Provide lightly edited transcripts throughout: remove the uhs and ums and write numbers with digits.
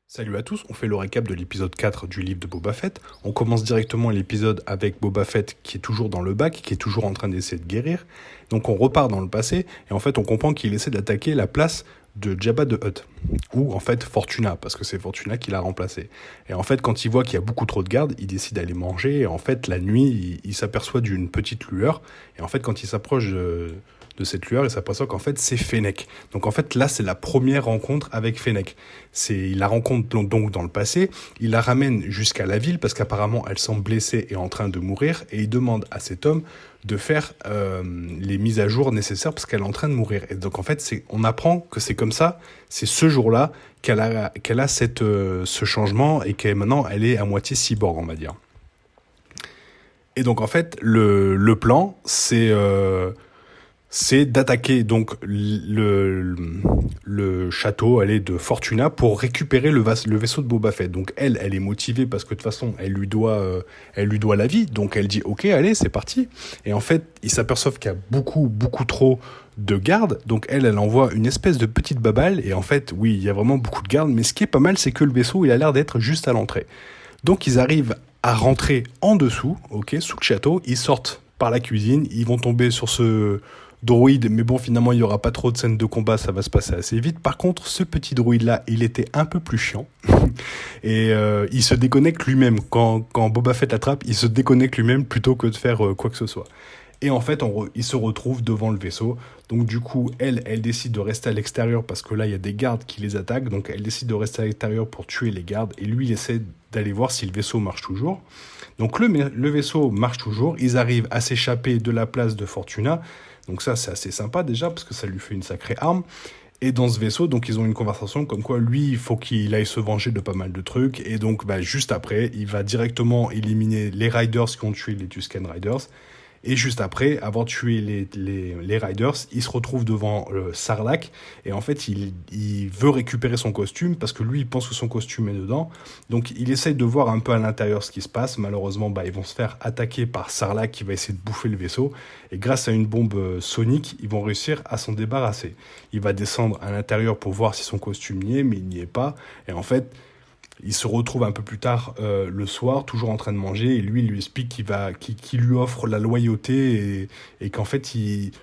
Salut à tous, on fait le récap de l'épisode 4 du livre de Boba Fett. On commence directement l'épisode avec Boba Fett qui est toujours dans le bac, qui est toujours en train d'essayer de guérir. Donc on repart dans le passé et en fait on comprend qu'il essaie d'attaquer la place de Jabba the Hutt. Ou en fait Fortuna, parce que c'est Fortuna qui l'a remplacé. Et en fait quand il voit qu'il y a beaucoup trop de gardes, il décide d'aller manger et en fait la nuit il s'aperçoit d'une petite lueur. Et en fait quand il s'approche de cette lueur, il s'aperçoit qu'en fait c'est Fennec. Donc en fait là c'est la première rencontre avec Fennec. Il la rencontre donc dans le passé, il la ramène jusqu'à la ville parce qu'apparemment elle semble blessée et en train de mourir et il demande à cet homme de faire les mises à jour nécessaires parce qu'elle est en train de mourir. Et donc en fait on apprend que c'est comme ça, c'est ce jour-là qu'elle a ce changement et qu'elle maintenant elle est à moitié cyborg on va dire. Et donc en fait le plan c'est d'attaquer donc le château de Fortuna pour récupérer le vaisseau de Boba Fett. Donc elle est motivée parce que de toute façon elle lui doit la vie. Donc elle dit ok allez c'est parti. Et en fait ils s'aperçoivent qu'il y a beaucoup trop de gardes. Donc elle envoie une espèce de petite babale et en fait oui il y a vraiment beaucoup de gardes. Mais ce qui est pas mal c'est que le vaisseau il a l'air d'être juste à l'entrée. Donc ils arrivent à rentrer en dessous, ok, sous le château. Ils sortent par la cuisine. Ils vont tomber sur ce droïde, mais bon, finalement, il n'y aura pas trop de scènes de combat, ça va se passer assez vite. Par contre, ce petit droïde-là, il était un peu plus chiant. Et il se déconnecte lui-même. Quand Boba Fett l'attrape, il se déconnecte lui-même plutôt que de faire quoi que ce soit. Et en fait, il se retrouve devant le vaisseau. Donc du coup, elle décide de rester à l'extérieur parce que là, il y a des gardes qui les attaquent. Donc elle décide de rester à l'extérieur pour tuer les gardes. Et lui, il essaie d'aller voir si le vaisseau marche toujours. Donc le vaisseau marche toujours. Ils arrivent à s'échapper de la place de Fortuna. Donc ça, c'est assez sympa déjà parce que ça lui fait une sacrée arme. Et dans ce vaisseau, donc ils ont une conversation comme quoi lui, il faut qu'il aille se venger de pas mal de trucs. Et donc juste après, il va directement éliminer les Riders qui ont tué les Tusken Riders. Et juste après, avoir tué les Riders, il se retrouve devant Sarlacc. Et en fait, il veut récupérer son costume parce que lui, il pense que son costume est dedans. Donc, il essaye de voir un peu à l'intérieur ce qui se passe. Malheureusement, ils vont se faire attaquer par Sarlacc qui va essayer de bouffer le vaisseau. Et grâce à une bombe sonique, ils vont réussir à s'en débarrasser. Il va descendre à l'intérieur pour voir si son costume y est, mais il n'y est pas. Et en fait, il se retrouve un peu plus tard le soir, toujours en train de manger, et lui, il lui explique qu'il lui offre la loyauté et qu'en fait,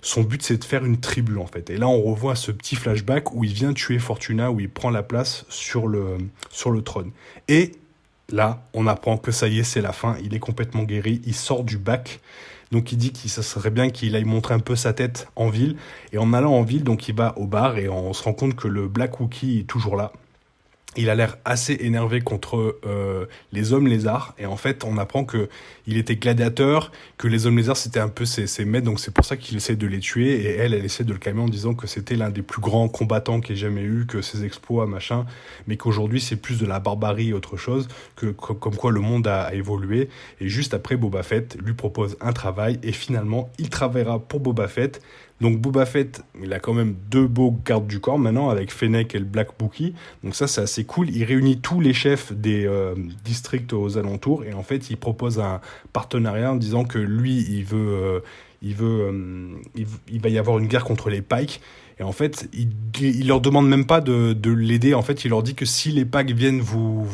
son but, c'est de faire une tribu, en fait. Et là, on revoit ce petit flashback où il vient tuer Fortuna, où il prend la place sur le trône. Et là, on apprend que ça y est, c'est la fin, il est complètement guéri, il sort du bac. Donc il dit que ça serait bien qu'il aille montrer un peu sa tête en ville. Et en allant en ville, donc il va au bar et on se rend compte que le Black Wookie est toujours là. Il a l'air assez énervé contre les hommes lézards et en fait on apprend que il était gladiateur, que les hommes lézards c'était un peu ses maîtres, donc c'est pour ça qu'il essaie de les tuer et elle essaie de le calmer en disant que c'était l'un des plus grands combattants qu'il ait jamais eu, que ses exploits machin, mais qu'aujourd'hui c'est plus de la barbarie et autre chose, comme quoi le monde a évolué. Et juste après Boba Fett lui propose un travail et finalement il travaillera pour Boba Fett. Donc Boba Fett, il a quand même deux beaux gardes du corps maintenant avec Fennec et le Black Wookie. Donc ça c'est assez cool. Il réunit tous les chefs des districts aux alentours et en fait il propose un partenariat en disant que lui il va y avoir une guerre contre les Pikes. Et en fait, il leur demande même pas de l'aider. En fait, il leur dit que si les Pikes viennent vous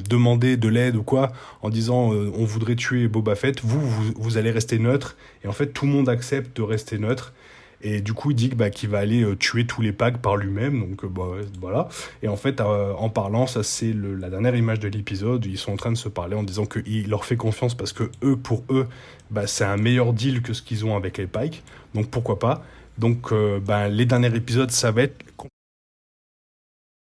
demander de l'aide ou quoi, en disant on voudrait tuer Boba Fett, vous allez rester neutre. Et en fait, tout le monde accepte de rester neutre. Et du coup, il dit qu'il va aller tuer tous les packs par lui-même. Donc voilà. Et en fait, en parlant, ça c'est la dernière image de l'épisode. Ils sont en train de se parler en disant qu'il leur fait confiance parce que pour eux, c'est un meilleur deal que ce qu'ils ont avec les Pikes. Donc pourquoi pas. Donc les derniers épisodes, ça va être